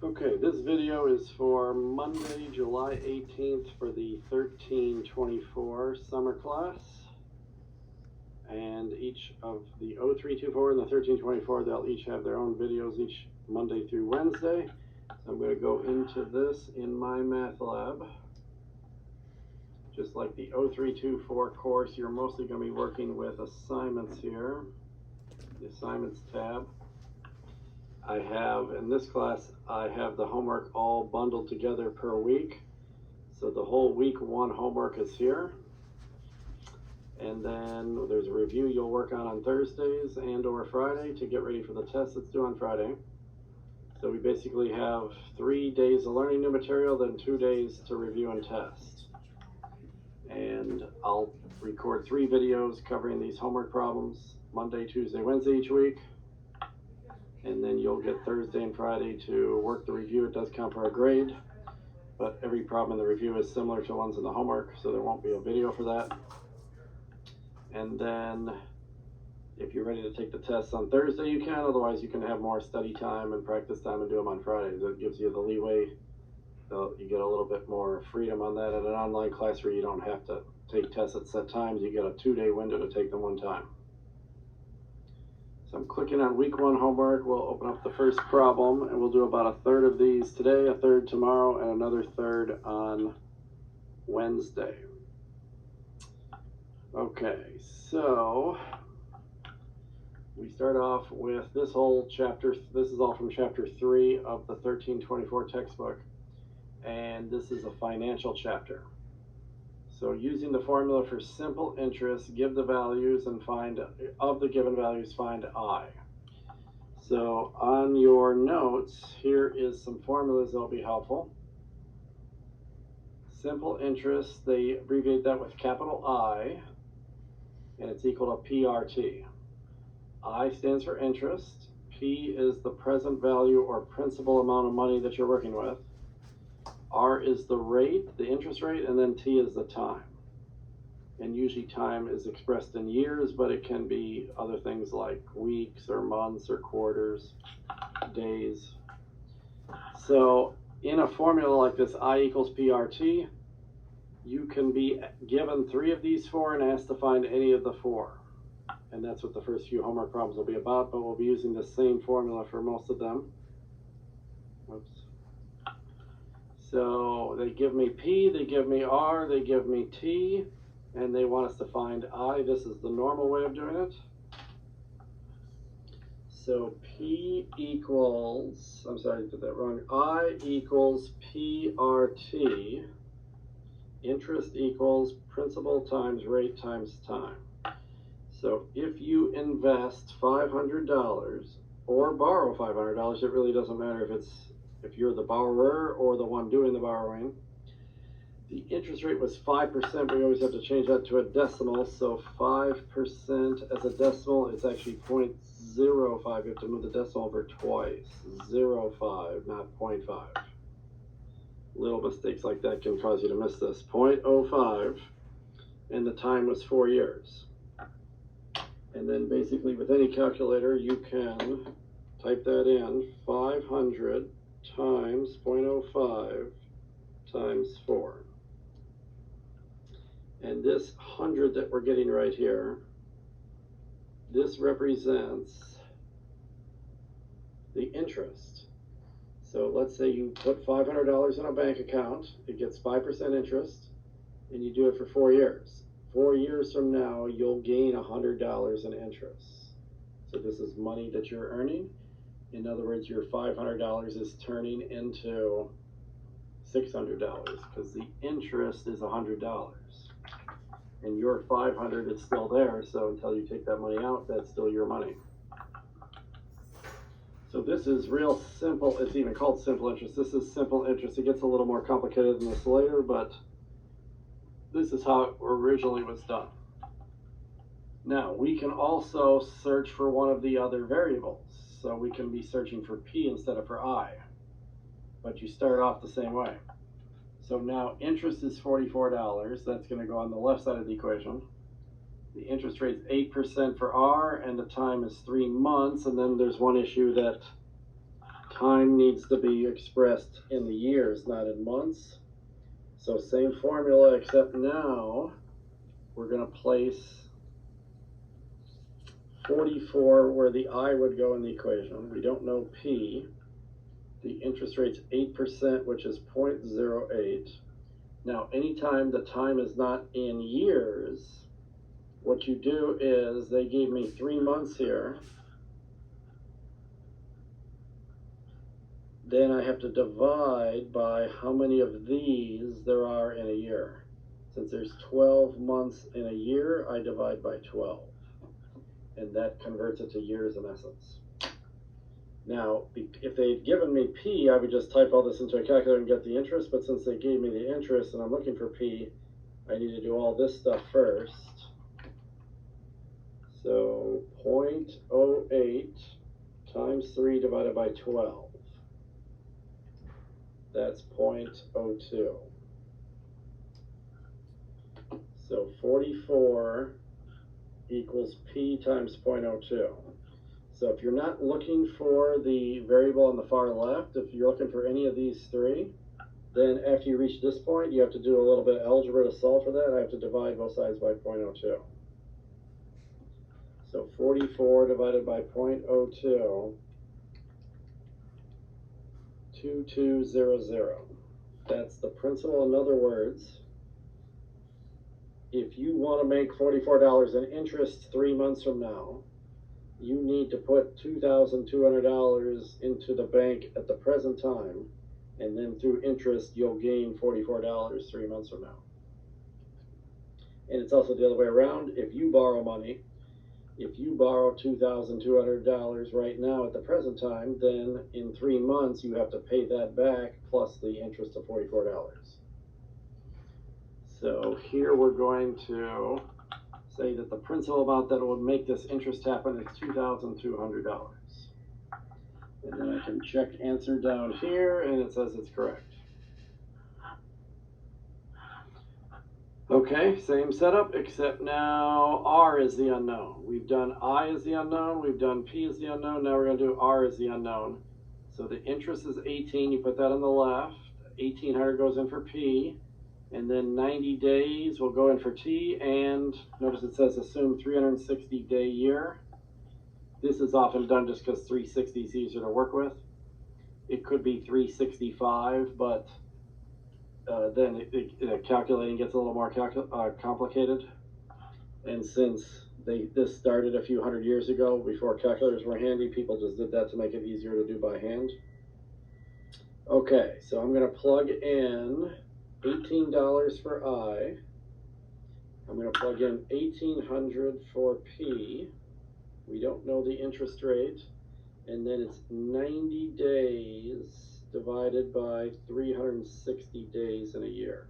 Okay, this video is for Monday, July 18th for the 1324 summer class. And each of the 0324 and the 1324, they'll each have their own videos each Monday through Wednesday. So I'm going to go into this in MyMathLab. Just like the 0324 course, you're mostly going to be working with assignments here, the assignments tab. I have, in this class, I have the homework all bundled together per week. So the whole week one homework is here. And then there's a review you'll work on Thursdays and or Friday to get ready for the test that's due on Friday. So we basically have 3 days of learning new material, then 2 days to review and test. And I'll record 3 videos covering these homework problems, Monday, Tuesday, Wednesday each week. And then you'll get Thursday and Friday to work the review. It does count for a grade, but every problem in the review is similar to ones in the homework, so there won't be a video for that. And then if you're ready to take the tests on Thursday, you can. Otherwise, you can have more study time and practice time and do them on Fridays. It gives you the leeway. You get a little bit more freedom on that. In an online class where you don't have to take tests at set times, you get a 2-day window to take them one time. So I'm clicking on week 1 homework. We'll open up the first problem, and we'll do about a third of these today, a third tomorrow, and another third on Wednesday. Okay, so we start off with this whole chapter. This is all from chapter 3 of the 1324 textbook, and this is a financial chapter. So using the formula for simple interest, give the values and find, of the given values, find I. So on your notes, here is some formulas that will be helpful. Simple interest, they abbreviate that with capital I, and it's equal to PRT. I stands for interest, P is the present value or principal amount of money that you're working with. R is the rate, the interest rate, and then T is the time. And usually time is expressed in years, but it can be other things like weeks or months or quarters, days. So in a formula like this, I equals PRT, you can be given 3 of these 4 and asked to find any of the 4. And that's what the first few homework problems will be about, but we'll be using the same formula for most of them. Whoops. So they give me P, they give me R, they give me T, and they want us to find I. This is the normal way of doing it. So P equals, I'm sorry, I did that wrong. I equals PRT. Interest equals principal times rate times time. So if you invest $500 or borrow $500, it really doesn't matter if you're the borrower or the one doing the borrowing. The interest rate was 5%, but we always have to change that to a decimal. So 5% as a decimal, it's actually 0.05. You have to move the decimal over twice. 0.5, not 0.5. Little mistakes like that can cause you to miss this. 0.05, and the time was 4 years. And then basically with any calculator, you can type that in, 500 times 0.05 times 4. And this 100 that we're getting right here, this represents the interest. So let's say you put $500 in a bank account, it gets 5% interest, and you do it for 4 years. 4 years from now, you'll gain $100 in interest. So this is money that you're earning. In other words, your $500 is turning into $600 because the interest is $100. And your $500 is still there, so until you take that money out, that's still your money. So this is real simple. It's even called simple interest. This is simple interest. It gets a little more complicated than this later, but this is how it originally was done. Now, we can also search for one of the other variables. So we can be searching for P instead of for I. But you start off the same way. So now interest is $44. That's going to go on the left side of the equation. The interest rate is 8% for R, and the time is 3 months. And then there's one issue that time needs to be expressed in the years, not in months. So same formula, except now we're going to place 44 where the I would go in the equation. We don't know P. The interest rate's 8%, which is 0.08. Now, anytime the time is not in years, what you do is, they gave me 3 months here. Then I have to divide by how many of these there are in a year. Since there's 12 months in a year, I divide by 12. And that converts it to years in essence. Now, if they had given me P, I would just type all this into a calculator and get the interest, but since they gave me the interest and I'm looking for P, I need to do all this stuff first. So 0.08 times 3 divided by 12. That's 0.02. So 44 equals P times 0.02. So if you're not looking for the variable on the far left, if you're looking for any of these three, then after you reach this point, you have to do a little bit of algebra to solve for that. I have to divide both sides by 0.02. So 44 divided by 0.02, 2200. That's the principal. In other words, if you want to make $44 in interest 3 months from now, you need to put $2,200 into the bank at the present time, and then through interest, you'll gain $44 3 months from now. And it's also the other way around. If you borrow money, if you borrow $2,200 right now at the present time, then in 3 months, you have to pay that back plus the interest of $44. So here we're going to say that the principal amount that would make this interest happen is $2,200. And then I can check answer down here, and it says it's correct. Okay, same setup, except now R is the unknown. We've done I as the unknown, we've done P as the unknown, now we're going to do R as the unknown. So the interest is 18, you put that on the left, 1,800 goes in for P, and then 90 days will go in for T, and notice it says assume 360-day year. This is often done just because 360 is easier to work with. It could be 365, but then calculating gets a little more complicated. And since this started a few hundred years ago, before calculators were handy, people just did that to make it easier to do by hand. Okay, so I'm going to plug in $18 for I. I'm going to plug in 1,800 for P. We don't know the interest rate. And then it's 90 days divided by 360 days in a year.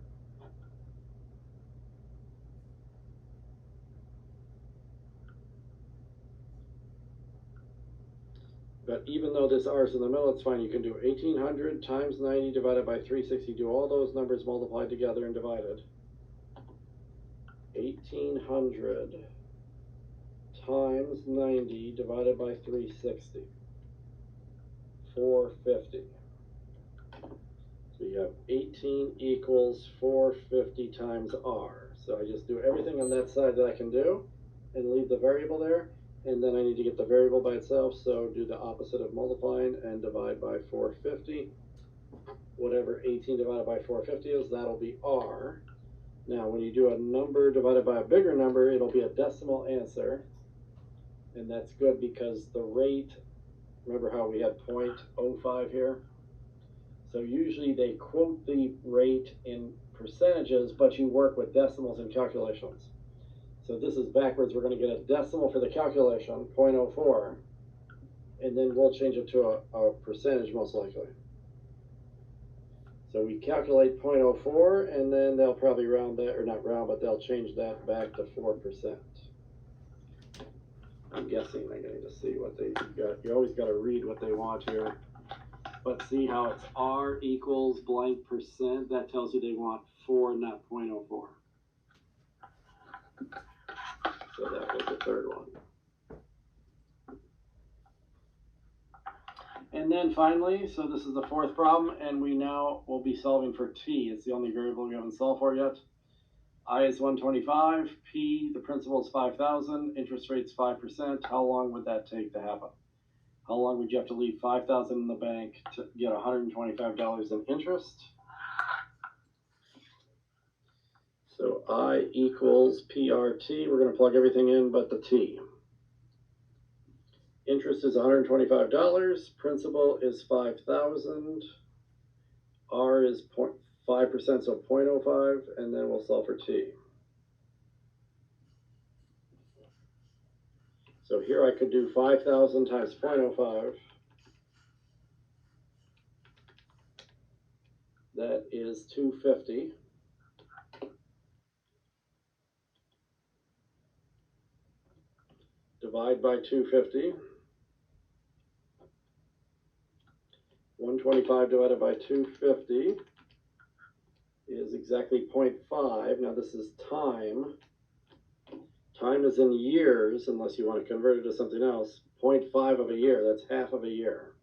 But even though this R is in the middle, it's fine. You can do 1,800 times 90 divided by 360. Do all those numbers multiplied together and divided. 1,800 times 90 divided by 360. 450. So you have 18 equals 450 times R. So I just do everything on that side that I can do and leave the variable there. And then I need to get the variable by itself, so do the opposite of multiplying and divide by 450. Whatever 18 divided by 450 is, that'll be R. Now, when you do a number divided by a bigger number, it'll be a decimal answer. And that's good because the rate, remember how we had 0.05 here? So usually they quote the rate in percentages, but you work with decimals in calculations. So this is backwards. We're going to get a decimal for the calculation, 0.04, and then we'll change it to a percentage most likely. So we calculate 0.04, and then they'll probably round that, or not round, but they'll change that back to 4%. I'm guessing they're going to see what they got. You always got to read what they want here. But see how it's R equals blank percent? That tells you they want 4, not 0.04. So that was the third one. And And then finally, so this is the fourth problem, and we now will be solving for t. It's the only variable we haven't solved for yet. I is 125, P, the principal is 5,000, interest rate's 5%. How long would that take to happen? How long would you have to leave 5,000 in the bank to get $125 in interest? So I equals PRT. We're going to plug everything in but the T. Interest is $125. Principal is 5,000. R is 5%, so 0.05, and then we'll solve for T. So here I could do 5,000 times 0.05. That is 250. Divide by 250. 125 divided by 250 is exactly 0.5. Now this is time. Time is in years, unless you want to convert it to something else. 0.5 of a year, that's half of a year.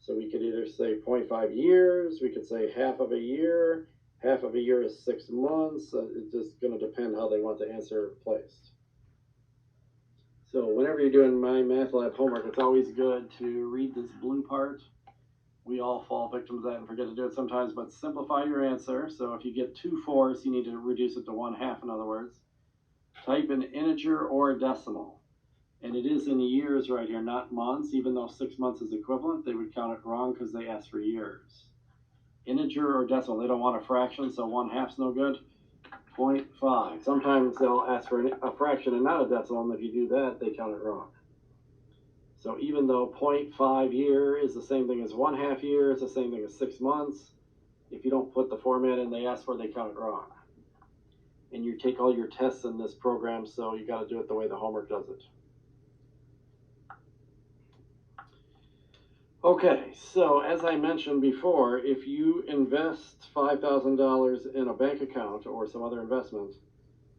So we could either say 0.5 years, we could say half of a year. Half of a year is 6 months. It's just going to depend how they want the answer placed. So whenever you're doing MyMathLab homework, it's always good to read this blue part. We all fall victim to that and forget to do it sometimes, but simplify your answer. So if you get 2 fourths, you need to reduce it to 1/2, in other words. Type an integer or a decimal. And it is in years right here, not months. Even though 6 months is equivalent, they would count it wrong because they asked for years. Integer or decimal, they don't want a fraction, so 1/2's no good. 0.5. Sometimes they'll ask for a fraction and not a decimal, and if you do that, they count it wrong. So even though 0.5 year is the same thing as 1/2 year, it's the same thing as 6 months, if you don't put the format in they ask for, they count it wrong. And you take all your tests in this program, so you got to do it the way the homework does it. Okay, so as I mentioned before, if you invest $5,000 in a bank account or some other investment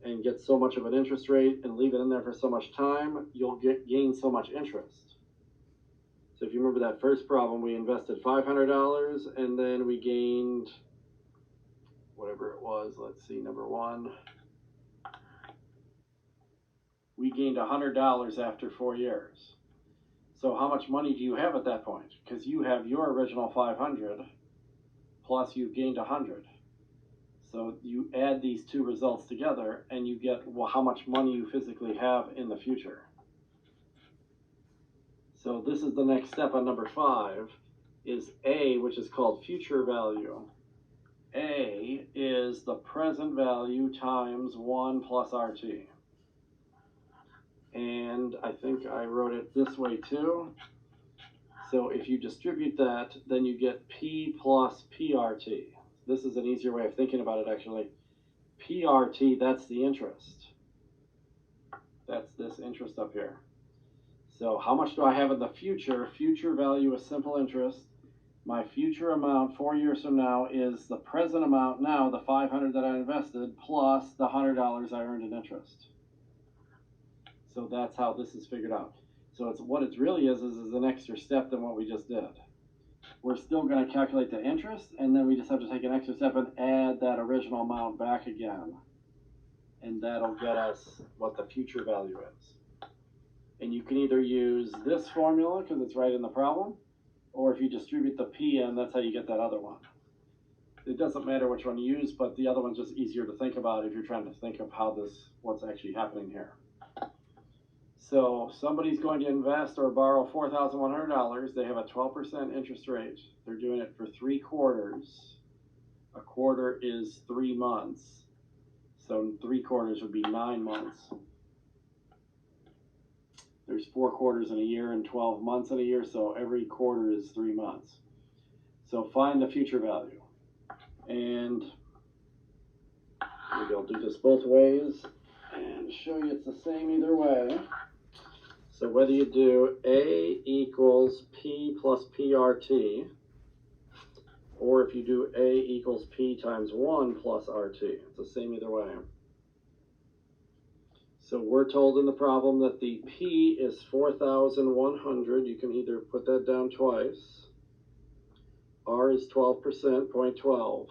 and get so much of an interest rate and leave it in there for so much time, you'll gain so much interest. So if you remember that first problem, we invested $500 and then we gained whatever it was. Let's see, number one. We gained $100 after 4 years. So how much money do you have at that point? Because you have your original 500 plus you've gained 100. So you add these two results together and you get how much money you physically have in the future. So this is the next step on number 5, is A, which is called future value. A is the present value times 1 plus RT. And I think I wrote it this way too. So if you distribute that, then you get P plus PRT. This is an easier way of thinking about it, actually. PRT, that's the interest. That's this interest up here. So how much do I have in the future? Future value is simple interest. My future amount 4 years from now is the present amount now, the 500 that I invested, plus the $100 I earned in interest. So that's how this is figured out. So it's what it really is an extra step than what we just did. We're still going to calculate the interest, and then we just have to take an extra step and add that original amount back again. And that'll get us what the future value is. And you can either use this formula, because it's right in the problem, or if you distribute the P in, that's how you get that other one. It doesn't matter which one you use, but the other one's just easier to think about if you're trying to think of how what's actually happening here. So somebody's going to invest or borrow $4,100. They have a 12% interest rate. They're doing it for 3 quarters. A quarter is 3 months. So 3 quarters would be 9 months. There's 4 quarters in a year and 12 months in a year, so every quarter is 3 months. So find the future value. And maybe I'll do this both ways and show you it's the same either way. So whether you do A equals P plus PRT, or if you do A equals P times 1 plus RT, it's the same either way. So we're told in the problem that the P is 4,100. You can either put that down twice. R is 12%, 0.12.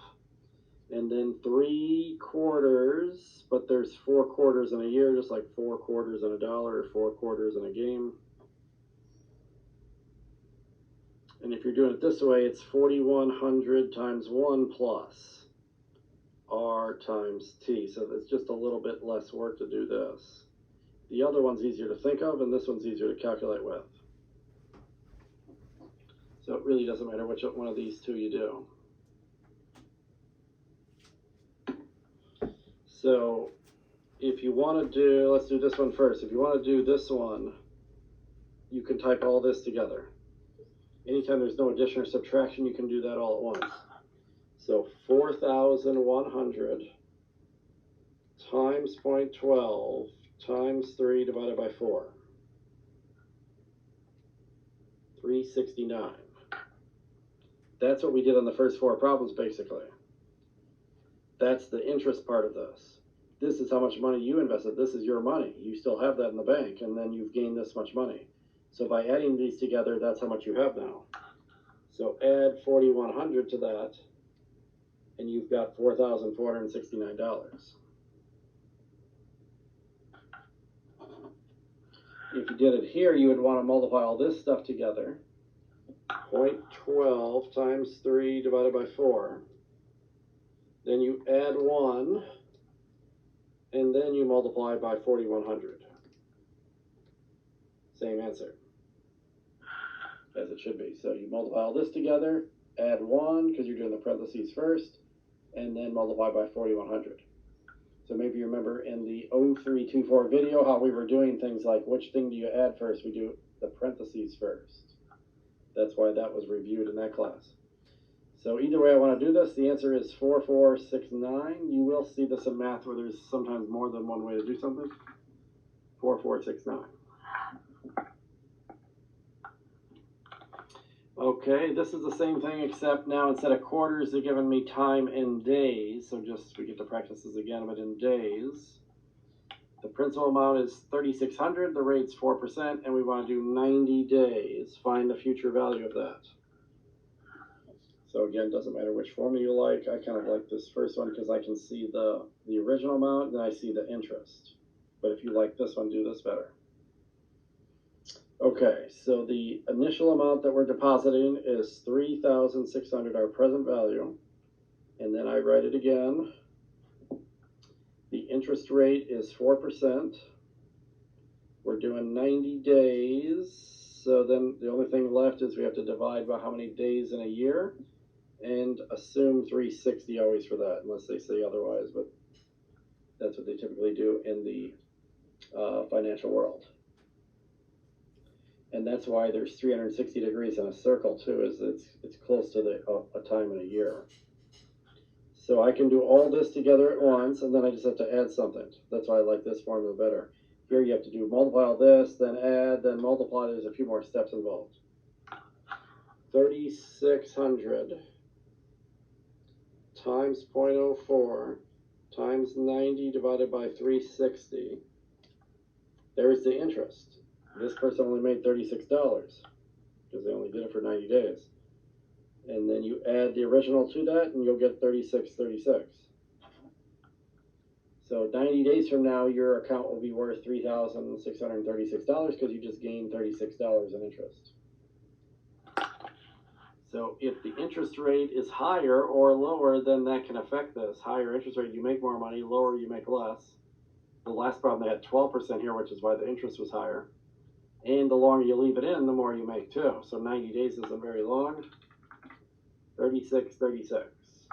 And then 3/4, but there's 4 quarters in a year, just like 4 quarters in a dollar or 4 quarters in a game. And if you're doing it this way, it's 4,100 times 1 plus R times T. So it's just a little bit less work to do this. The other one's easier to think of, and this one's easier to calculate with. So it really doesn't matter which one of these two you do. So if you want to do, let's do this one first. If you want to do this one, you can type all this together. Anytime there's no addition or subtraction, you can do that all at once. So 4,100 times 0.12 times 3 divided by 4. 369. That's what we did on the first 4 problems, basically. That's the interest part of this. This is how much money you invested. This is your money. You still have that in the bank, and then you've gained this much money. So by adding these together, that's how much you have now. So add 4,100 to that, and you've got $4,469. If you did it here, you would want to multiply all this stuff together. 0.12 times 3 divided by 4. Then you add 1, and then you multiply by 4,100. Same answer, as it should be. So you multiply all this together, add 1, because you're doing the parentheses first, and then multiply by 4,100. So maybe you remember in the 0324 video how we were doing things like, which thing do you add first? We do the parentheses first. That's why that was reviewed in that class. So either way I want to do this, the answer is 4469. You will see this in math where there's sometimes more than one way to do something. 4469. Okay, this is the same thing, except now instead of quarters, they're giving me time in days. So just, we get to practice this again, but in days. The principal amount is 3,600, the rate's 4%, and we want to do 90 days. Find the future value of that. So again, doesn't matter which formula you like. I kind of like this first one because I can see the original amount, and then I see the interest. But if you like this one, do this better. Okay, so the initial amount that we're depositing is 3,600, our present value. And then I write it again. The interest rate is 4%. We're doing 90 days. So then the only thing left is we have to divide by how many days in a year and assume 360 always for that, unless they say otherwise, but that's what they typically do in the financial world. And that's why there's 360 degrees in a circle too, is it's close to a time in a year. So I can do all this together at once, and then I just have to add something. That's why I like this formula better. Here you have to do multiply all this, then add, then multiply. There's a few more steps involved. 3,600 times 0.04 times 90 divided by 360. There's the interest. This person only made $36 because they only did it for 90 days. And then you add the original to that, and you'll get 3636. So 90 days from now, your account will be worth $3,636 because you just gained $36 in interest. So if the interest rate is higher or lower, then that can affect this. Higher interest rate, you make more money. Lower, you make less. The last problem, they had 12% here, which is why the interest was higher. And the longer you leave it in, the more you make too. So 90 days isn't very long. 3636.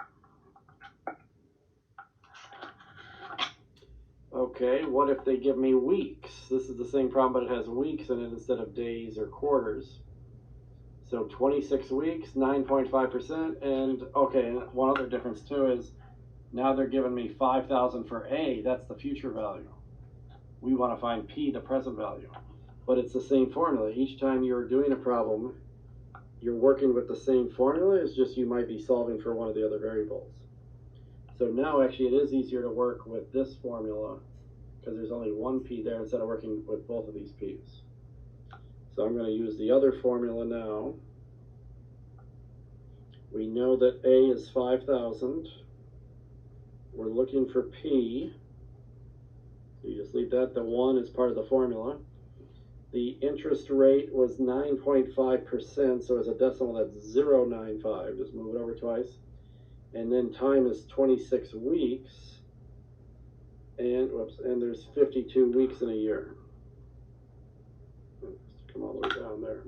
Okay, what if they give me weeks? This is the same problem, but it has weeks in it instead of days or quarters. So 26 weeks, 9.5%, and okay, and one other difference too is now they're giving me 5,000 for A, that's the future value. We want to find P, the present value. But it's the same formula. Each time you're doing a problem, you're working with the same formula, it's just you might be solving for one of the other variables. So now actually it is easier to work with this formula because there's only one P there instead of working with both of these P's. So I'm going to use the other formula now. We know that A is 5,000. We're looking for P. So you just leave that. The 1 is part of the formula. The interest rate was 9.5%, so as a decimal that's 0.95. Just move it over twice. And then time is 26 weeks. And there's 52 weeks in a year. Come all the way down there.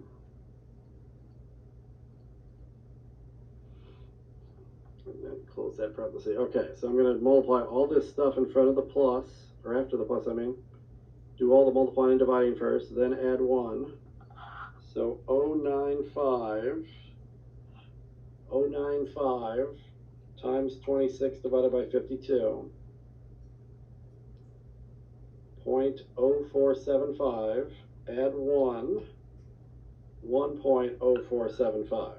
And then close that parenthesis. Okay, so I'm going to multiply all this stuff in front of the plus, or after the plus, I mean. Do all the multiplying and dividing first, then add 1. So 0.95 times 26 divided by 52. 0.0475, add 1, 1.0475.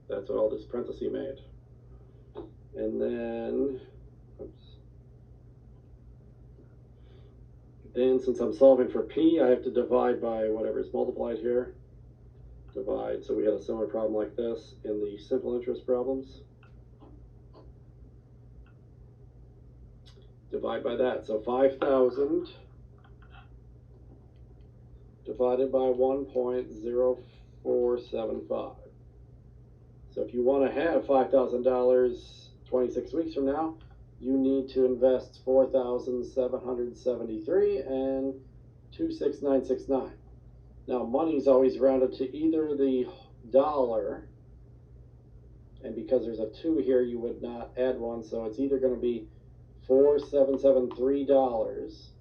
That's what all this parenthesis made. And then, then since I'm solving for P, I have to divide by whatever is multiplied here. Divide, so we had a similar problem like this in the simple interest problems. Divide by that, so 5,000 divided by 1.0475. So if you want to have $5,000 26 weeks from now, you need to invest 4,773 and 26969. Now money is always rounded to either the dollar, and because there's a 2 here, you would not add 1, so it's either going to be $4,773,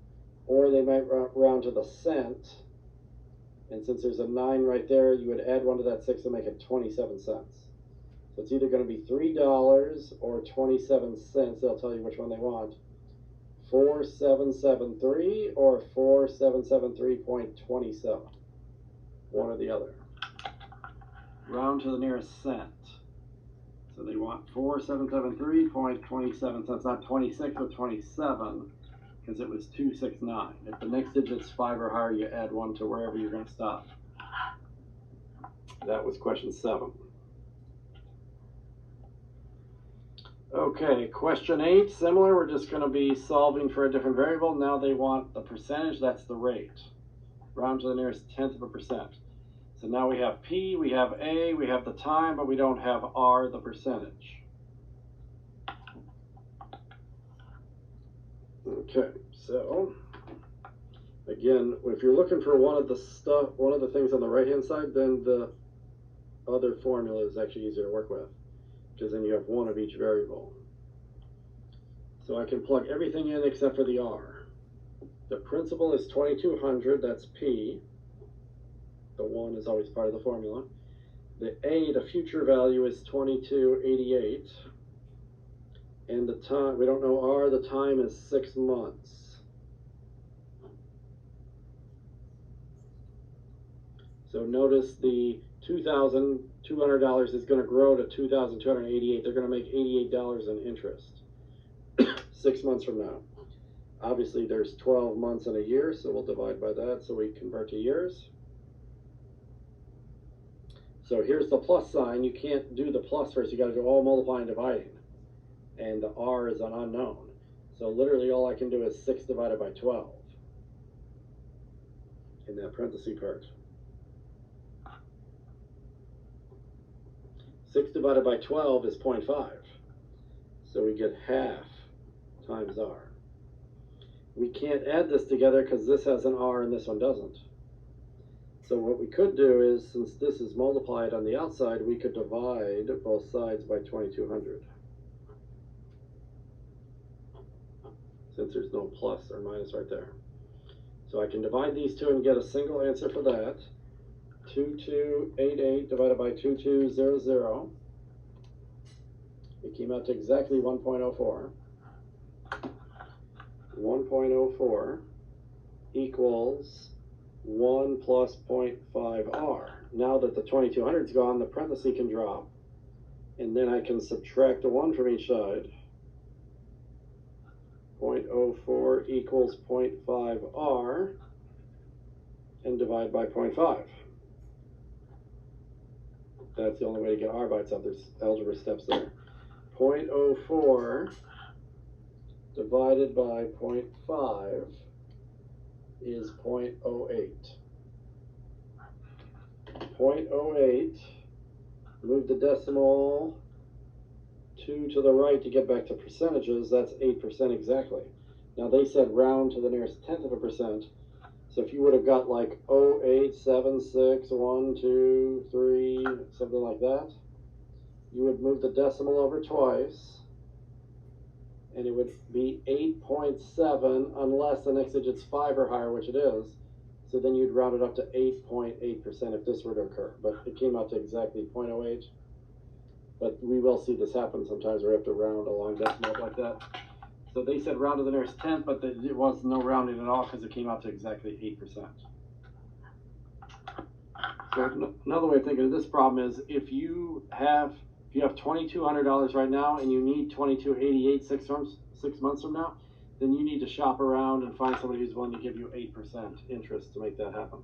or they might round to the cent, and since there's a 9 right there, you would add 1 to that 6 and make it 27 cents. So it's either going to be $3 or 27 cents. They'll tell you which one they want. 4773 or 4773.27. One or the other. Round to the nearest cent. So they want 4773.27 cents, not 26 or 27, because it was 269. If the next digit's 5 or higher, you add 1 to wherever you're going to stop. That was question 7. Okay, question 8, similar. We're just going to be solving for a different variable. Now they want the percentage, that's the rate. Round to the nearest tenth of a percent. So now we have P, we have A, we have the time, but we don't have R, the percentage. Okay, so again, if you're looking for one of the things on the right-hand side, then the other formula is actually easier to work with, because then you have one of each variable. So I can plug everything in except for the R. The principal is 2200, that's P. The 1 is always part of the formula. The A, the future value, is 2288. And the time, we don't know R, the time is 6 months. So notice the $2,200 is going to grow to $2,288. They're going to make $88 in interest 6 months from now. Obviously, there's 12 months in a year, so we'll divide by that so we convert to years. So here's the plus sign. You can't do the plus first. You got to do all multiplying and dividing. And the R is an unknown. So literally all I can do is 6 divided by 12 in that parenthesis part. 6 divided by 12 is 0.5. So we get half times R. We can't add this together because this has an R and this one doesn't. So what we could do is, since this is multiplied on the outside, we could divide both sides by 2200. Since there's no plus or minus right there. So I can divide these two and get a single answer for that. 2288 divided by 2200. It came out to exactly 1.04. 1.04 equals 1 plus 0.5R. Now that the 2200 is gone, the parenthesis can drop. And then I can subtract a 1 from each side. 0.04 equals 0.5 R, and divide by 0.5. That's the only way to get R by itself. There's algebra steps there. 0.04 divided by 0.5 is 0.08. 0.08, move the decimal 2 to the right to get back to percentages, that's 8% exactly. Now they said round to the nearest tenth of a percent, so if you would have got like 0.87612 something like that, you would move the decimal over twice, and it would be 8.7 unless the next digit's 5 or higher, which it is. So then you'd round it up to 8.8% if this were to occur. But it came out to exactly 0.08. But we will see this happen sometimes where we have to round a long decimal like that. So they said round to the nearest tenth, but it was no rounding at all because it came out to exactly 8%. So another way of thinking of this problem is if you have $2,200 right now and you need $2,288 6 months from now, then you need to shop around and find somebody who's willing to give you 8% interest to make that happen.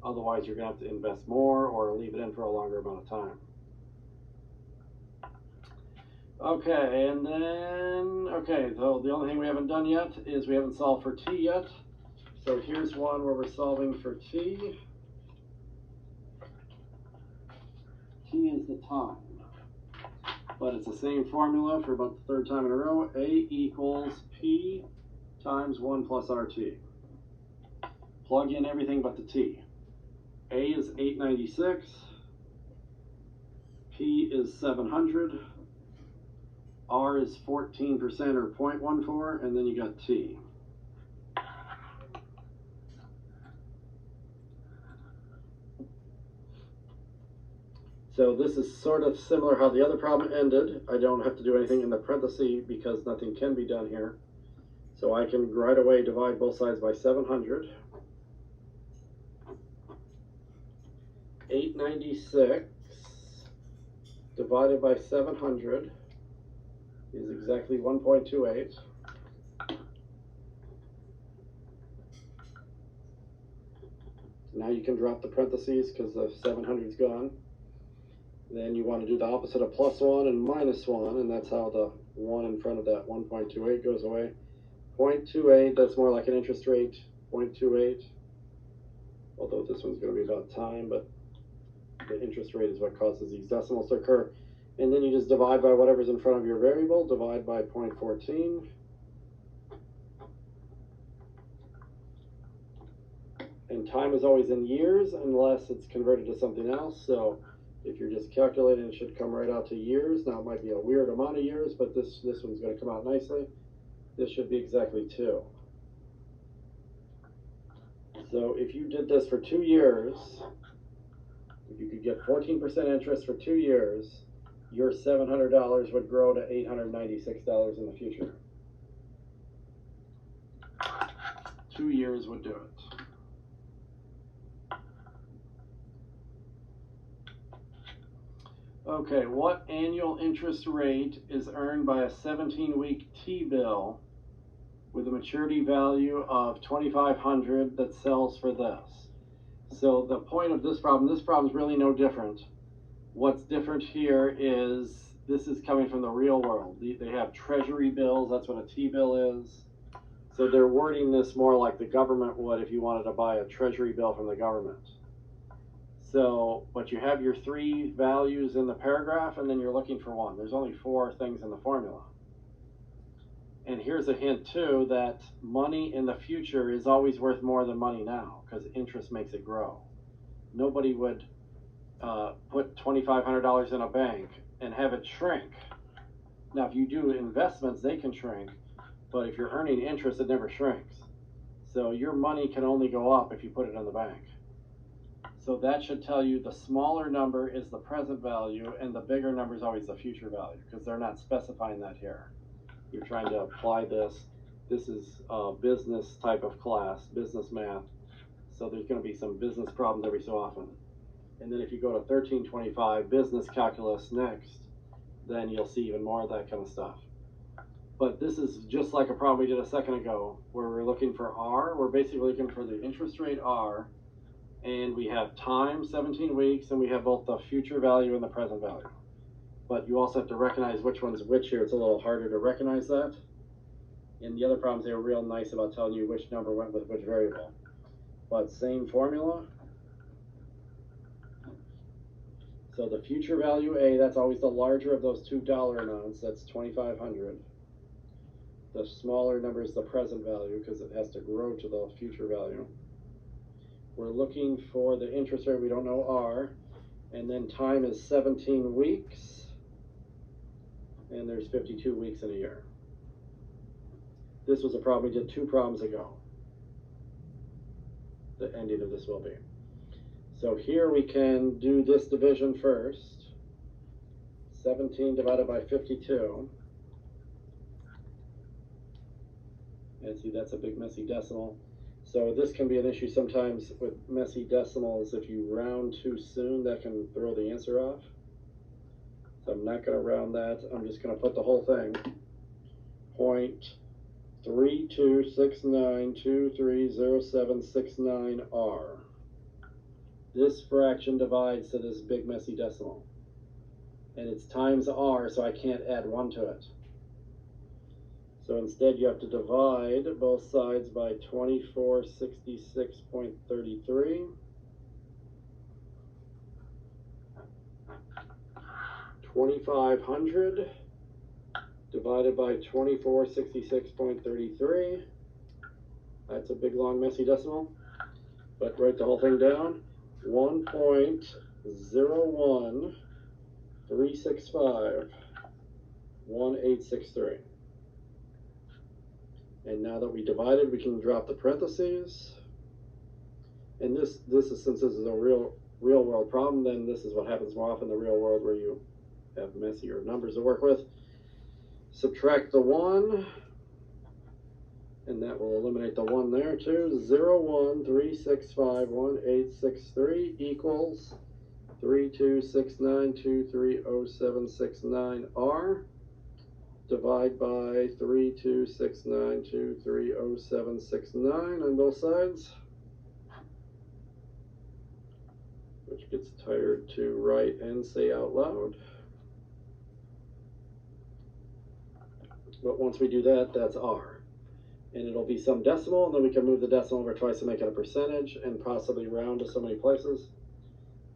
Otherwise, you're going to have to invest more or leave it in for a longer amount of time. Okay, and then, so the only thing we haven't done yet is we haven't solved for t yet. So here's one where we're solving for t. T is the time. But it's the same formula for about the third time in a row. A equals P times 1 plus RT. Plug in everything but the T. A is 896. P is 700. R is 14% or 0.14, and then you got T. So this is sort of similar how the other problem ended. I don't have to do anything in the parentheses because nothing can be done here. So I can right away divide both sides by 700. 896 divided by 700 is exactly 1.28. Now you can drop the parentheses because the 700 is gone. Then you want to do the opposite of plus 1 and minus 1, and that's how the 1 in front of that 1.28 goes away. 0.28, that's more like an interest rate, 0.28. Although this one's going to be about time, but the interest rate is what causes these decimals to occur. And then you just divide by whatever's in front of your variable, divide by 0.14. And time is always in years unless it's converted to something else. So if you're just calculating, it should come right out to years. Now it might be a weird amount of years, but this one's going to come out nicely. This should be exactly 2. So if you did this for 2 years, if you could get 14% interest for 2 years, your $700 would grow to $896 in the future. 2 years would do it. Okay, what annual interest rate is earned by a 17-week T-bill with a maturity value of $2,500 that sells for this? So the point of this problem is really no different. What's different here is this is coming from the real world. They have treasury bills, that's what a T-bill is. So they're wording this more like the government would if you wanted to buy a treasury bill from the government. So, but you have your 3 values in the paragraph, and then you're looking for 1. There's only 4 things in the formula. And here's a hint, too, that money in the future is always worth more than money now, because interest makes it grow. Nobody would put $2,500 in a bank and have it shrink. Now, if you do investments, they can shrink, but if you're earning interest, it never shrinks. So your money can only go up if you put it in the bank. So that should tell you the smaller number is the present value and the bigger number is always the future value, because they're not specifying that here. You're trying to apply this. This is a business type of class, business math. So there's going to be some business problems every so often. And then if you go to 1325, business calculus next, then you'll see even more of that kind of stuff. But this is just like a problem we did a second ago, where we're looking for R. We're basically looking for the interest rate R, and we have time, 17 weeks, and we have both the future value and the present value. But you also have to recognize which one's which here. It's a little harder to recognize that. In the other problems, they were real nice about telling you which number went with which variable. But same formula. So the future value A, that's always the larger of those two dollar amounts. That's 2,500. The smaller number is the present value because it has to grow to the future value. We're looking for the interest rate. We don't know R. And then time is 17 weeks. And there's 52 weeks in a year. This was a problem we did 2 problems ago. The ending of this will be. So here we can do this division first. 17 divided by 52. And see, that's a big messy decimal. So this can be an issue sometimes with messy decimals. If you round too soon, that can throw the answer off. So I'm not going to round that. I'm just going to put the whole thing. 0.3269230769R. This fraction divides to this big messy decimal. And it's times R, so I can't add 1 to it. So instead you have to divide both sides by 2466.33. 2,500 divided by 2466.33. That's a big long messy decimal. But write the whole thing down. 1.013651863. And now that we divided, we can drop the parentheses. And this is, since this is a real world problem, then this is what happens more often in the real world where you have messier numbers to work with. Subtract the 1, and that will eliminate the 1 there too. 0.136511863 equals 3269230769R. Divide by 3269230769 on both sides. Which gets tired to write and say out loud. But once we do that, that's R. And it'll be some decimal, and then we can move the decimal over twice to make it a percentage and possibly round to so many places.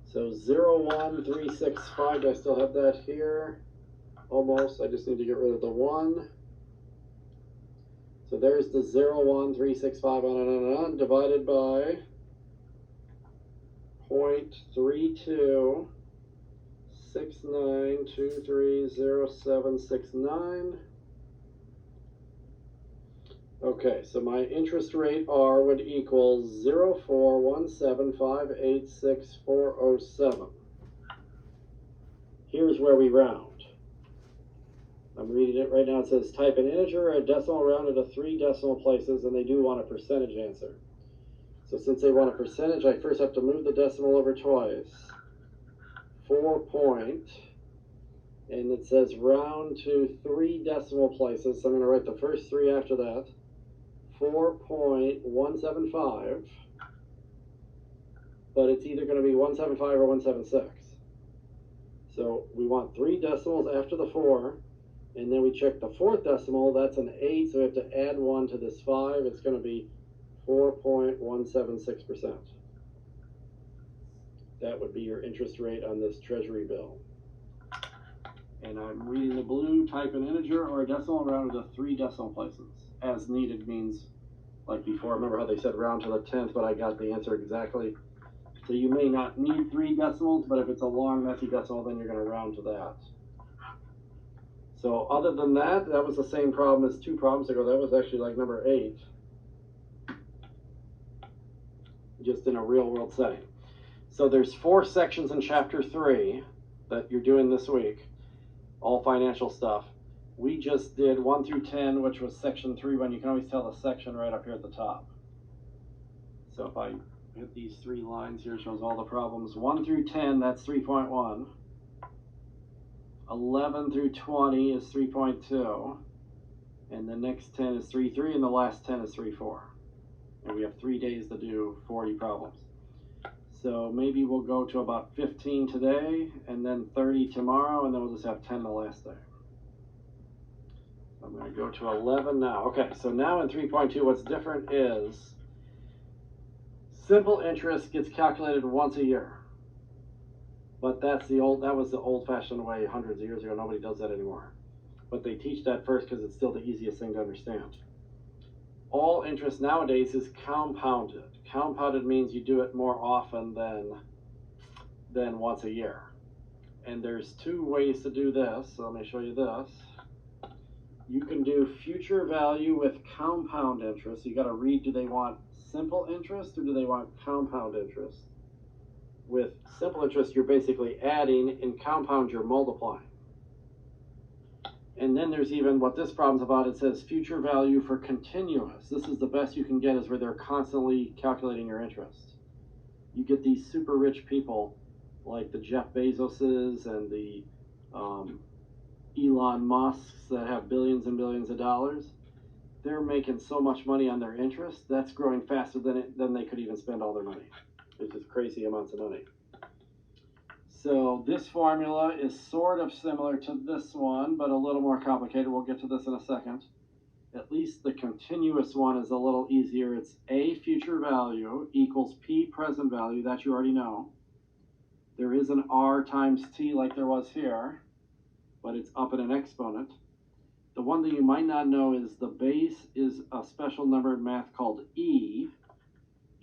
So 0.1365, do I still have that here? Almost. I just need to get rid of the 1. So there's the 0.1365 on, divided by 0.3269230769. Okay, so my interest rate R would equal 0.417586407. Here's where we round. I'm reading it right now. It says type an integer or a decimal rounded to 3 decimal places, and they do want a percentage answer. So since they want a percentage, I first have to move the decimal over twice. 4 point, and it says round to 3 decimal places, so I'm going to write the first 3 after that. 4.175, but it's either going to be 175 or 176. So we want 3 decimals after the 4, and then we check the 4th decimal. That's an 8, so we have to add 1 to this 5. It's going to be 4.176%. That would be your interest rate on this treasury bill. And I'm reading the blue, type an integer or a decimal rounded to 3 decimal places. As needed means, like before, remember how they said round to the 10th, but I got the answer exactly. So you may not need 3 decimals, but if it's a long, messy decimal, then you're going to round to that. So other than that, that was the same problem as 2 problems ago. That was actually like number 8. Just in a real world setting. So there's 4 sections in chapter 3 that you're doing this week, all financial stuff. We just did 1 through 10, which was section 3, you can always tell the section right up here at the top. So if I hit these 3 lines here, shows all the problems. 1 through 10, that's 3.1. 11 through 20 is 3.2. and the next 10 is 3-3, and the last 10 is 3-4. And we have 3 days to do 40 problems. So maybe we'll go to about 15 today, and then 30 tomorrow, and then we'll just have 10 the last day. I'm going to go to 11 now. Okay, so now in 3.2, what's different is simple interest gets calculated once a year. But that was the old-fashioned way hundreds of years ago. Nobody does that anymore. But they teach that first because it's still the easiest thing to understand. All interest nowadays is compounded. Compounded means you do it more often than once a year. And there's 2 ways to do this. So let me show you this. You can do future value with compound interest. You got to read, do they want simple interest or do they want compound interest? With simple interest, you're basically adding. In compound, you're multiplying. And then there's even what this problem's about. It says future value for continuous. This is the best you can get, is where they're constantly calculating your interest. You get these super rich people like the Jeff Bezoses and the Elon Musks that have billions and billions of dollars. They're making so much money on their interest. That's growing faster than they could even spend all their money. It's just crazy amounts of money. So this formula is sort of similar to this one, but a little more complicated. We'll get to this in a second. At least the continuous one is a little easier. It's A future value equals P present value. That you already know. There is an R times T like there was here, but it's up in an exponent. The one that you might not know is the base is a special number in math called E.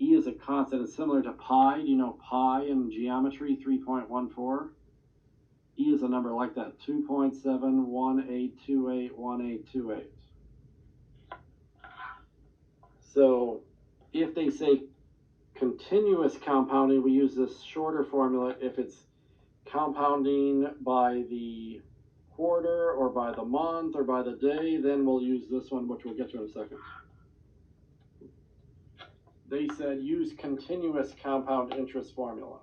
E is a constant. It's similar to pi. Do you know pi in geometry, 3.14? E is a number like that, 2.718281828. So if they say continuous compounding, we use this shorter formula. If it's compounding by the quarter or by the month or by the day, then we'll use this one, which we'll get to in a second. They said use continuous compound interest formula.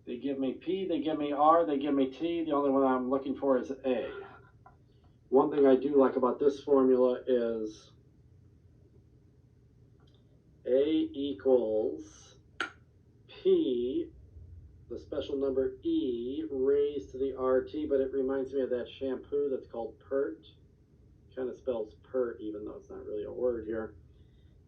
They give me P, they give me R, they give me T. The only one I'm looking for is A. One thing I do like about this formula is A equals P, the special number E, raised to the RT, but it reminds me of that shampoo that's called Pert. Kind of spells Pert, even though it's not really a word here.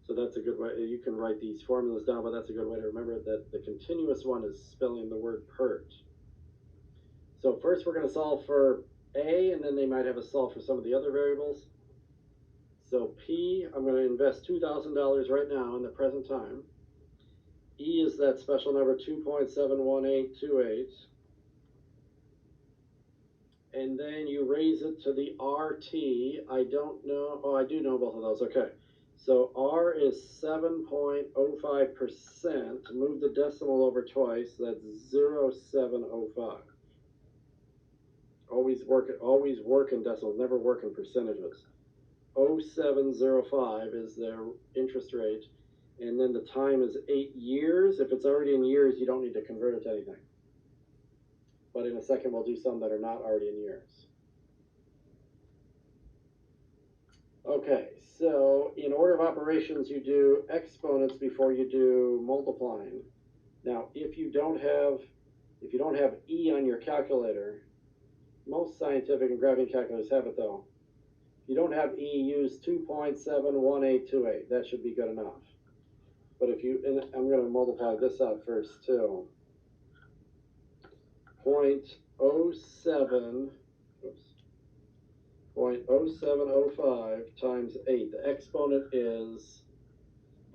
So that's a good way. You can write these formulas down, but that's a good way to remember that the continuous one is spelling the word Pert. So first we're going to solve for A, and then they might have us solve for some of the other variables. So P, I'm going to invest $2,000 right now in the present time. E is that special number 2.71828. And then you raise it to the RT. I don't know. Oh, I do know both of those. Okay. So R is 7.05%. Move the decimal over twice. That's 0.705. Always work in decimals. Never work in percentages. 0.705 is their interest rate. And then the time is 8 years. If it's already in years, you don't need to convert it to anything. But in a second, we'll do some that are not already in years. Okay, so in order of operations, you do exponents before you do multiplying. Now, if you don't have E on your calculator, most scientific and graphing calculators have it though. If you don't have E, use 2.71828. That should be good enough. But if you, and I'm going to multiply this out first too. 0.07 times 8. The exponent is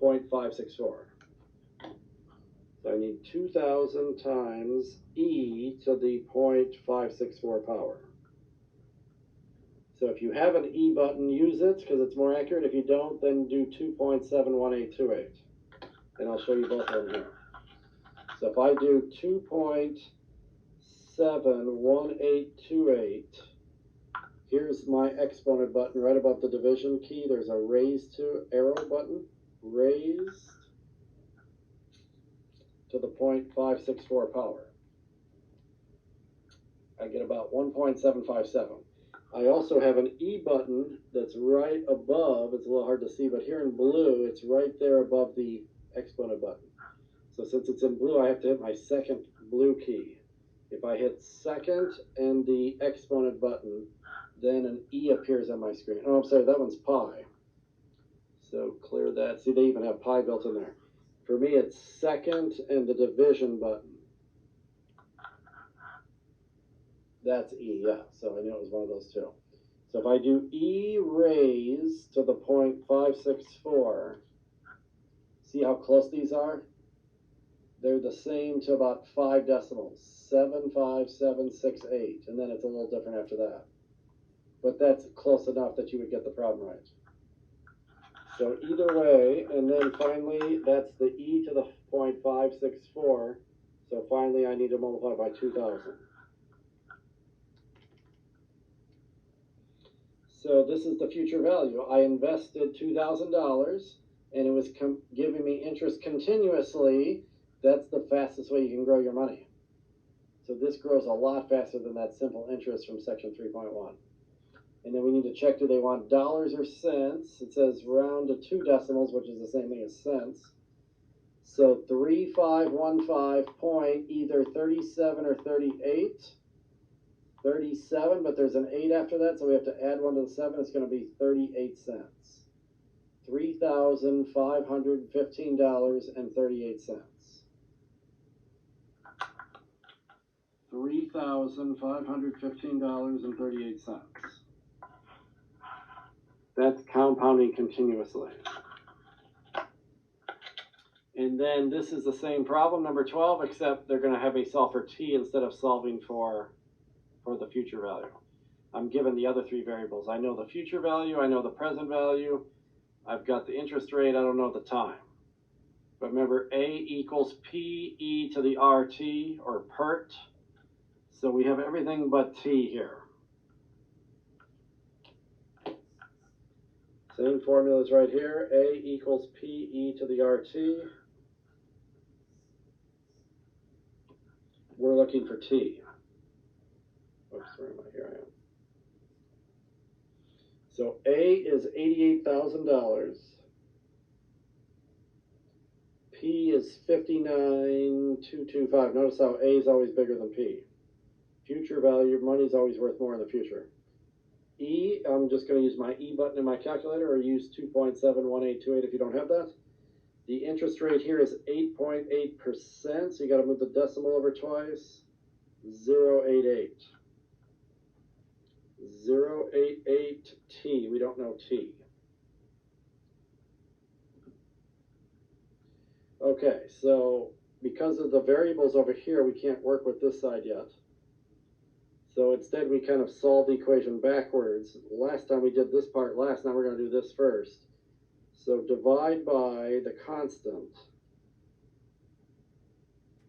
0.564. So I need 2,000 times E to the 0.564 power. So if you have an E button, use it because it's more accurate. If you don't, then do 2.71828. And I'll show you both of them here. So if I do 2.71828, here's my exponent button right above the division key. There's a raised to arrow button, raised to the 0.564 power. I get about 1.757. I also have an E button that's right above. It's a little hard to see, but here in blue, it's right there above the exponent button. So since it's in blue, I have to hit my second blue key. If I hit second and the exponent button, then an E appears on my screen. Oh, I'm sorry, that one's pi. So clear that. See, they even have pi built in there. For me, it's second and the division button. That's E, yeah. So I knew it was one of those two. So if I do E raised to the 0.564, see how close these are? They're the same to about 5 decimals, 75768, and then it's a little different after that. But that's close enough that you would get the problem right. So either way, and then finally, that's the E to the 0.564. So finally, I need to multiply by 2,000. So this is the future value. I invested $2,000, and it was giving me interest continuously. That's the fastest way you can grow your money. So this grows a lot faster than that simple interest from section 3.1. And then we need to check, do they want dollars or cents? It says round to 2 decimals, which is the same thing as cents. So 3515 point either 37 or 38. 37, but there's an 8 after that, so we have to add 1 to the 7. It's going to be 38 cents. $3,515.38. $3,515.38. That's compounding continuously. And then this is the same problem, number 12, except they're going to have me solve for t instead of solving for the future value. I'm given the other 3 variables. I know the future value, I know the present value, I've got the interest rate, I don't know the time. But remember, A equals PE to the RT, or PERT. So we have everything but t here. Same formulas right here. A equals PE to the RT. We're looking for t. Oops, where am I? Here I am. So A is $88,000. P is 59,225. Notice how A is always bigger than P. Future value, money is always worth more in the future. E, I'm just going to use my E button in my calculator, or use 2.71828 if you don't have that. The interest rate here is 8.8%, so you got to move the decimal over twice. 0.88. 0.88 T. We don't know T. Okay, so because of the variables over here, we can't work with this side yet. So instead, we kind of solve the equation backwards. Last time we did this part last, now we're going to do this first. So divide by the constant.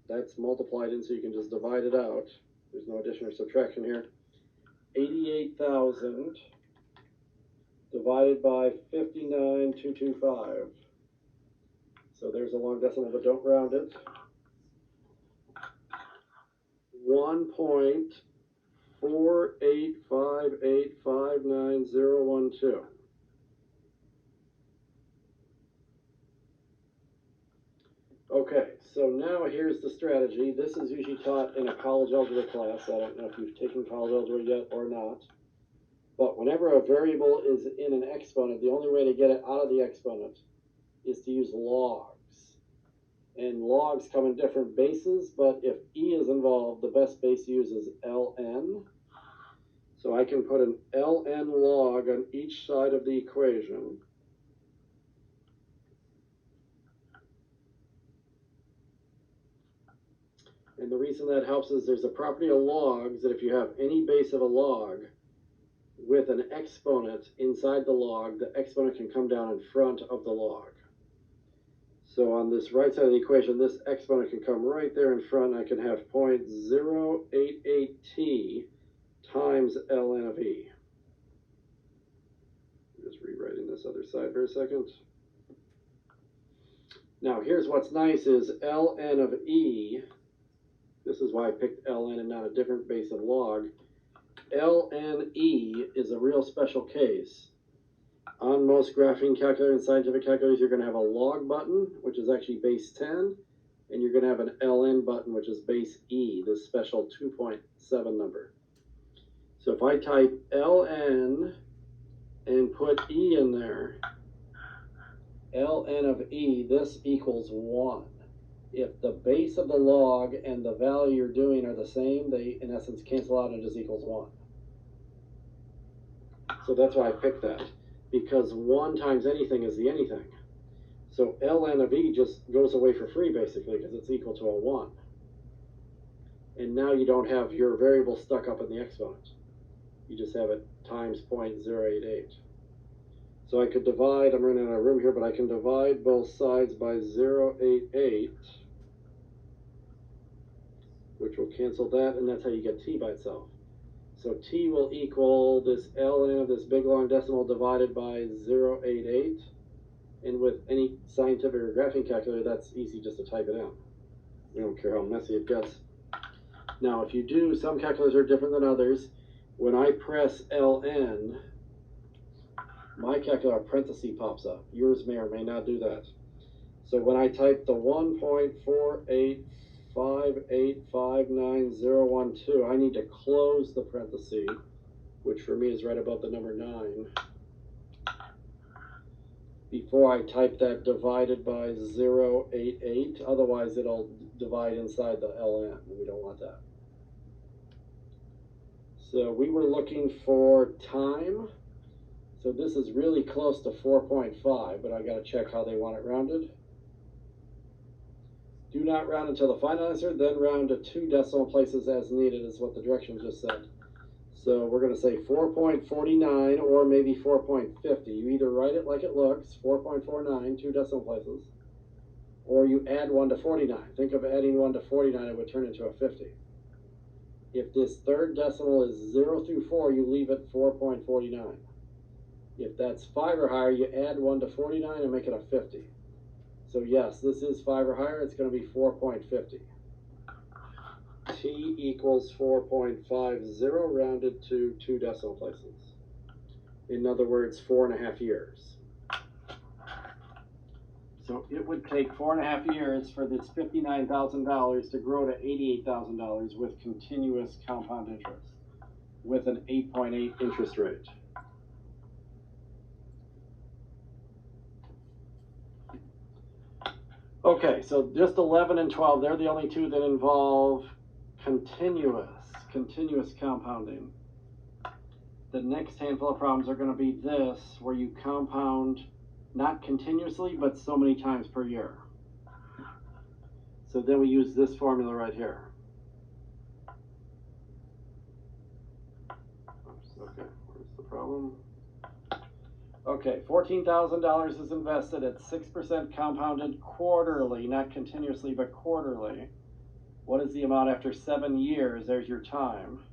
That's multiplied in, so you can just divide it out. There's no addition or subtraction here. 88,000 divided by 59,225. So there's a long decimal, but don't round it. 1.485859012. Okay, so now here's the strategy. This is usually taught in a college algebra class. I don't know if you've taken college algebra yet or not. But whenever a variable is in an exponent, the only way to get it out of the exponent is to use logs. And logs come in different bases, but if E is involved, the best base to use is ln. So I can put an ln log on each side of the equation. And the reason that helps is there's a property of logs that if you have any base of a log with an exponent inside the log, the exponent can come down in front of the log. So on this right side of the equation, this exponent can come right there in front. I can have 0.088t times ln of e. I'm just rewriting this other side for a second. Now here's what's nice is ln of e. This is why I picked ln and not a different base of log. LNE is a real special case. On most graphing calculators and scientific calculators, you're going to have a log button, which is actually base 10, and you're going to have an LN button, which is base E, this special 2.7 number. So if I type LN and put E in there, ln of E, this equals 1. If the base of the log and the value you're doing are the same, they in essence cancel out and it just equals 1. So that's why I picked that, because 1 times anything is the anything. So ln of E just goes away for free basically because it's equal to a 1. And now you don't have your variable stuck up in the exponent. You just have it times 0.088. So I could divide, I'm running out of room here, but I can divide both sides by 0.88, which will cancel that, and that's how you get t by itself. So t will equal this ln of this big long decimal divided by 0.88, and with any scientific or graphing calculator, that's easy just to type it in. We don't care how messy it gets. Now, if you do, some calculators are different than others. When I press ln, my calculator parenthesis pops up. Yours may or may not do that. So when I type the 1.485859012, I need to close the parenthesis, which for me is right above the number 9, before I type that divided by 0.88. Otherwise, it'll divide inside the ln, and we don't want that. So we were looking for time. So this is really close to 4.5, but I got to check how they want it rounded. Do not round until the final answer, then round to 2 decimal places as needed, is what the directions just said. So we're going to say 4.49 or maybe 4.50. You either write it like it looks, 4.49, 2 decimal places, or you add 1 to 49. Think of adding 1 to 49, it would turn into a 50. If this third decimal is 0 through 4, you leave it 4.49. If that's 5 or higher, you add 1 to 49 and make it a 50. So yes, this is 5 or higher, it's going to be 4.50. T equals 4.50 rounded to 2 decimal places. In other words, 4.5 years. So it would take 4.5 years for this $59,000 to grow to $88,000 with continuous compound interest, with an 8.8 interest rate. Okay, so just 11 and 12, they're the only two that involve continuous compounding. The next handful of problems are going to be this, where you compound not continuously, but so many times per year. So then we use this formula right here. Oops, okay, where's the problem? Okay, $14,000 is invested at 6% compounded quarterly, not continuously, but quarterly. What is the amount after 7 years? There's your time.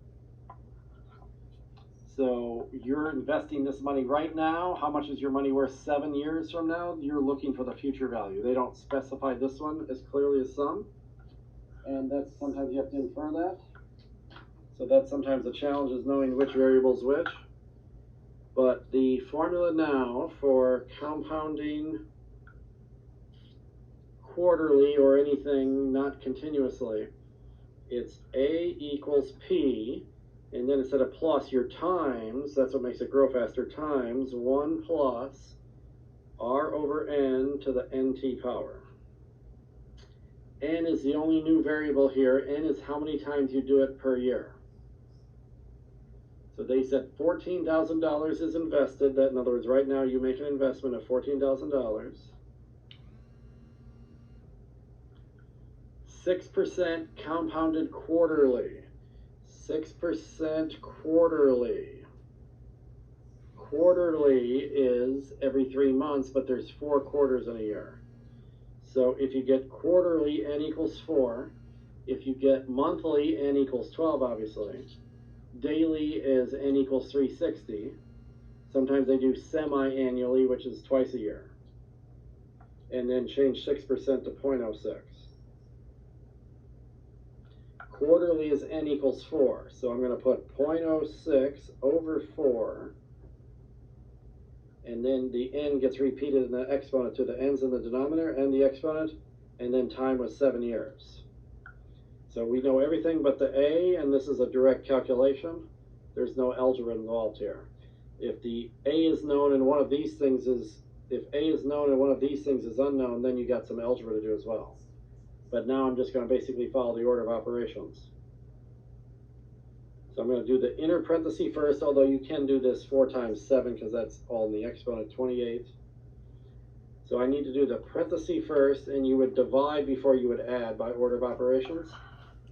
So you're investing this money right now. How much is your money worth 7 years from now? You're looking for the future value. They don't specify this one as clearly as some. And that's sometimes you have to infer that. So that's sometimes the challenge, is knowing which variable is which. But the formula now for compounding quarterly or anything not continuously, it's A equals P, and then instead of plus, your times, that's what makes it grow faster, times 1 plus R over N to the NT power. N is the only new variable here. N is how many times you do it per year. So they said $14,000 is invested. That, in other words, right now you make an investment of $14,000. 6% compounded quarterly. 6% quarterly. Quarterly is every 3 months, but there's 4 quarters in a year. So if you get quarterly, N equals 4. If you get monthly, N equals 12, obviously. Daily is N equals 360. Sometimes they do semi-annually, which is twice a year. And then change 6% to 0.06. quarterly is n equals 4. So I'm going to put 0.06 over 4. And then the n gets repeated in the exponent to the n's in the denominator and the exponent, and then time was 7 years. So we know everything but the a, and this is a direct calculation. There's no algebra involved here. If the a is known and one of these things is, if a is known and one of these things is unknown, then you got some algebra to do as well. But now I'm just going to basically follow the order of operations. So I'm going to do the inner parenthesis first, although you can do this 4 times 7 because that's all in the exponent, 28. So I need to do the parenthesis first, and you would divide before you would add by order of operations.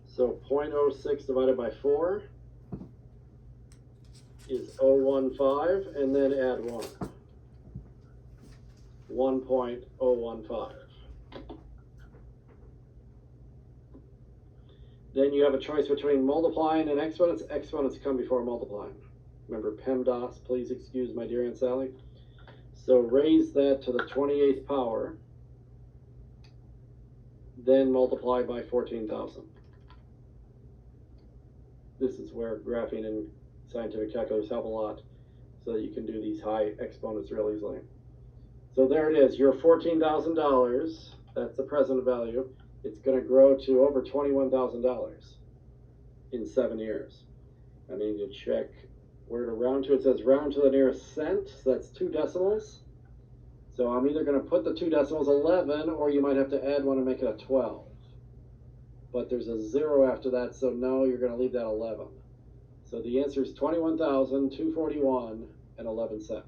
So 0.06 divided by 4 is 0.015, and then add 1. 1.015. Then you have a choice between multiplying and exponents. Exponents come before multiplying. Remember PEMDAS, please excuse my dear Aunt Sally. So raise that to the 28th power, then multiply by 14,000. This is where graphing and scientific calculators help a lot, so that you can do these high exponents real easily. So there it is, your $14,000, that's the present value. It's going to grow to over $21,000 in 7 years. I need to check where to round to. It says round to the nearest cent, so that's 2 decimals. So I'm either going to put the 2 decimals 11, or you might have to add 1 and make it a 12. But there's a 0 after that, so no, you're going to leave that 11. So the answer is $21,241.11.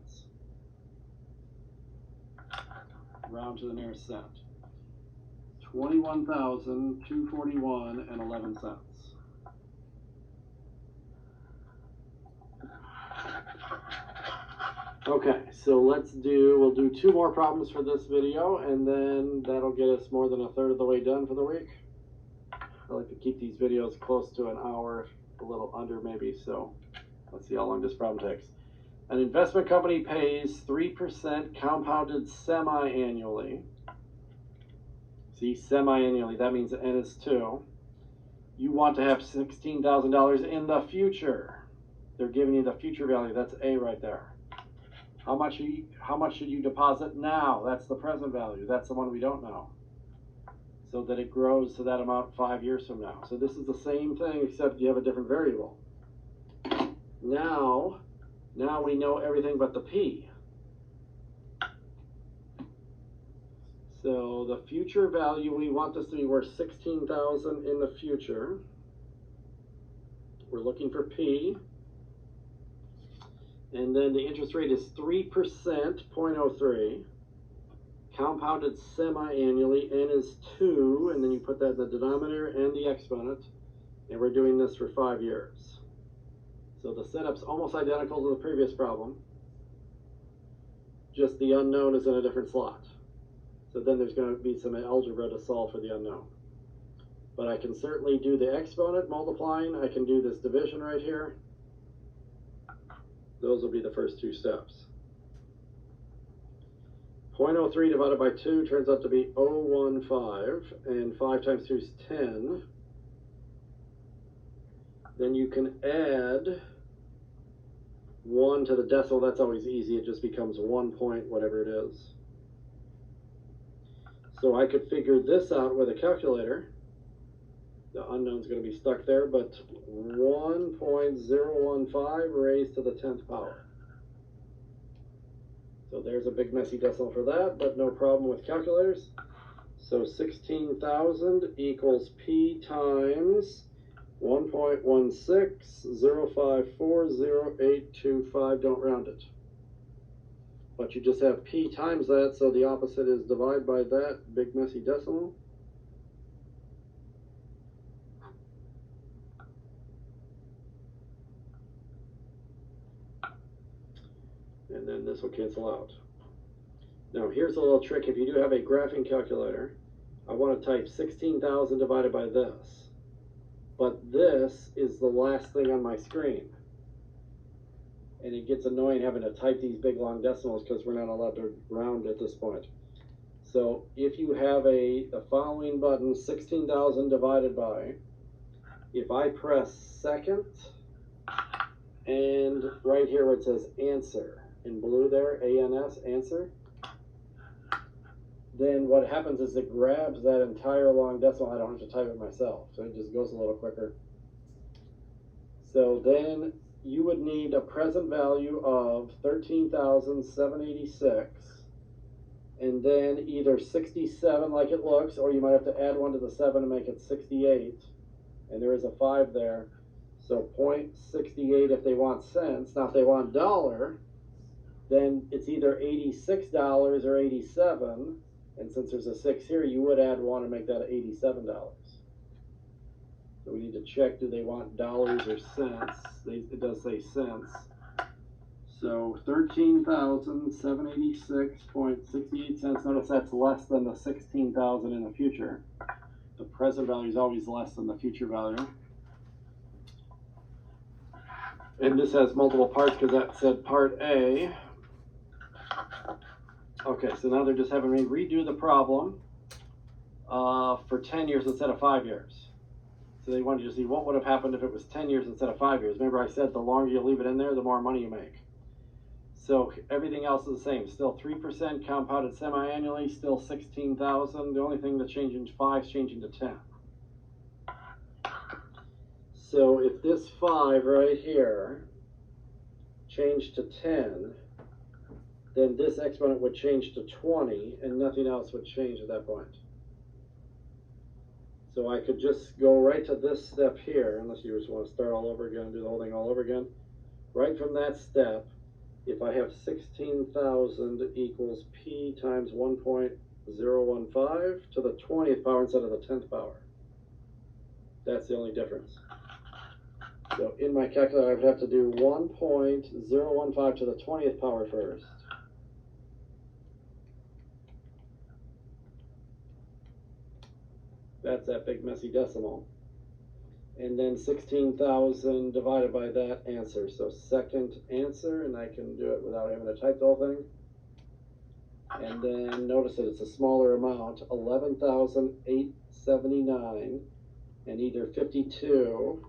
Round to the nearest cent. $21,241.11. Okay, so we'll do 2 more problems for this video, and then that'll get us more than a third of the way done for the week. I like to keep these videos close to an hour, a little under maybe, so let's see how long this problem takes. An investment company pays 3% compounded semi-annually. See, semi-annually, that means n is 2. You want to have $16,000 in the future. They're giving you the future value. That's A right there. How much should you deposit now? That's the present value. That's the one we don't know. So that it grows to that amount 5 years from now. So this is the same thing, except you have a different variable. Now we know everything but the P. So the future value, we want this to be worth $16,000 in the future. We're looking for P. And then the interest rate is 3%, 0.03. Compounded semi-annually, n is 2, and then you put that in the denominator and the exponent. And we're doing this for 5 years. So the setup's almost identical to the previous problem. Just the unknown is in a different slot. So then there's going to be some algebra to solve for the unknown. But I can certainly do the exponent multiplying. I can do this division right here. Those will be the first 2 steps. 0.03 divided by 2 turns out to be 0.015, and 5 times 2 is 10. Then you can add 1 to the decimal. That's always easy. It just becomes 1 point whatever it is. So I could figure this out with a calculator. The unknown's going to be stuck there, but 1.015 raised to the 10th power. So there's a big messy decimal for that, but no problem with calculators. So 16,000 equals P times 1.160540825. Don't round it. But you just have P times that, so the opposite is divide by that big messy decimal. And then this will cancel out. Now here's a little trick. If you do have a graphing calculator, I want to type 16,000 divided by this. But this is the last thing on my screen. And it gets annoying having to type these big long decimals because we're not allowed to round at this point. So if you have the following button, 16,000 divided by, If I press second, and right here where it says answer, in blue there, ANS, answer, then what happens is it grabs that entire long decimal. I don't have to type it myself, so it just goes a little quicker. So then you would need a present value of 13,786, and then either 67 like it looks, or you might have to add 1 to the 7 to make it 68, and there is a 5 there. So 0.68 if they want cents. Now if they want dollar, then it's either $86 or 87, and since there's a 6 here, you would add 1 and make that $87. So we need to check, do they want dollars or cents? It does say cents. So 13,786.68 cents. Notice that's less than the 16,000 in the future. The present value is always less than the future value. And this has multiple parts because that said part A. Okay, so now they're just having me redo the problem for 10 years instead of 5 years. So they wanted to see what would have happened if it was 10 years instead of 5 years. Remember I said the longer you leave it in there, the more money you make. So everything else is the same. Still 3% compounded semi-annually, still 16,000. The only thing that's changing is 5 is changing to 10. So if this 5 right here changed to 10, then this exponent would change to 20, and nothing else would change at that point. So I could just go right to this step here, unless you just want to start all over again and do the whole thing all over again. Right from that step, if I have 16,000 equals P times 1.015 to the 20th power instead of the 10th power. That's the only difference. So in my calculator, I would have to do 1.015 to the 20th power first. That's that big messy decimal. And then 16,000 divided by that answer. So second answer, and I can do it without having to type the whole thing. And then notice that it's a smaller amount, 11,879, and either 52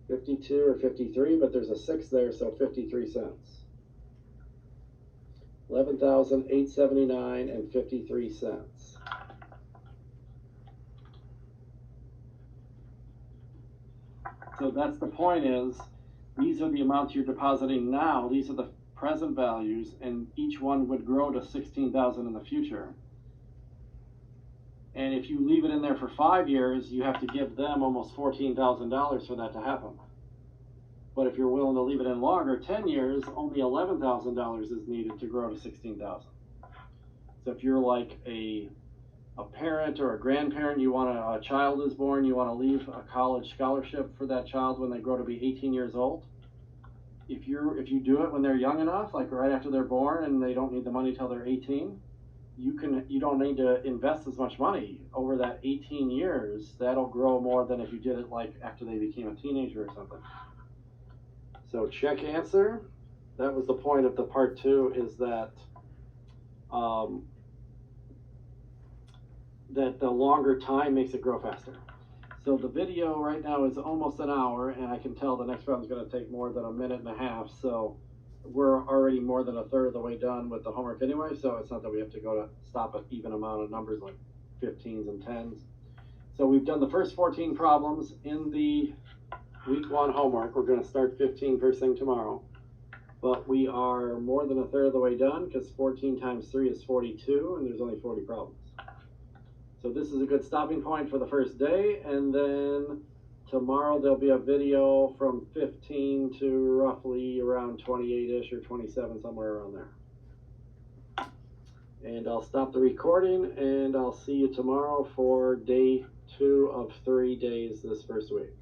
or 53, but there's a 6 there, so 53 cents. 11,879 and 53 cents. So that's the point, is these are the amounts you're depositing now. These are the present values, and each one would grow to 16,000 in the future. And if you leave it in there for 5 years, you have to give them almost $14,000 for that to happen. But if you're willing to leave it in longer, 10 years, only $11,000 is needed to grow to 16,000. So if you're like a parent or a grandparent, you want a child is born, you want to leave a college scholarship for that child when they grow to be 18 years old. If you do it when they're young enough, like right after they're born and they don't need the money till they're 18, you don't need to invest as much money over that 18 years. That'll grow more than if you did it like after they became a teenager or something. So check answer. That was the point of the part 2, is that that the longer time makes it grow faster. So the video right now is almost an hour, and I can tell the next problem is going to take more than a minute and a half. So we're already more than a third of the way done with the homework anyway, so it's not that we have to stop at even amount of numbers like 15s and 10s. So we've done the first 14 problems in the week 1 homework. We're going to start 15 first thing tomorrow. But we are more than a third of the way done, because 14 times 3 is 42, and there's only 40 problems. So this is a good stopping point for the first day, and then tomorrow there'll be a video from 15 to roughly around 28-ish or 27, somewhere around there. And I'll stop the recording, and I'll see you tomorrow for day 2 of 3 days this first week.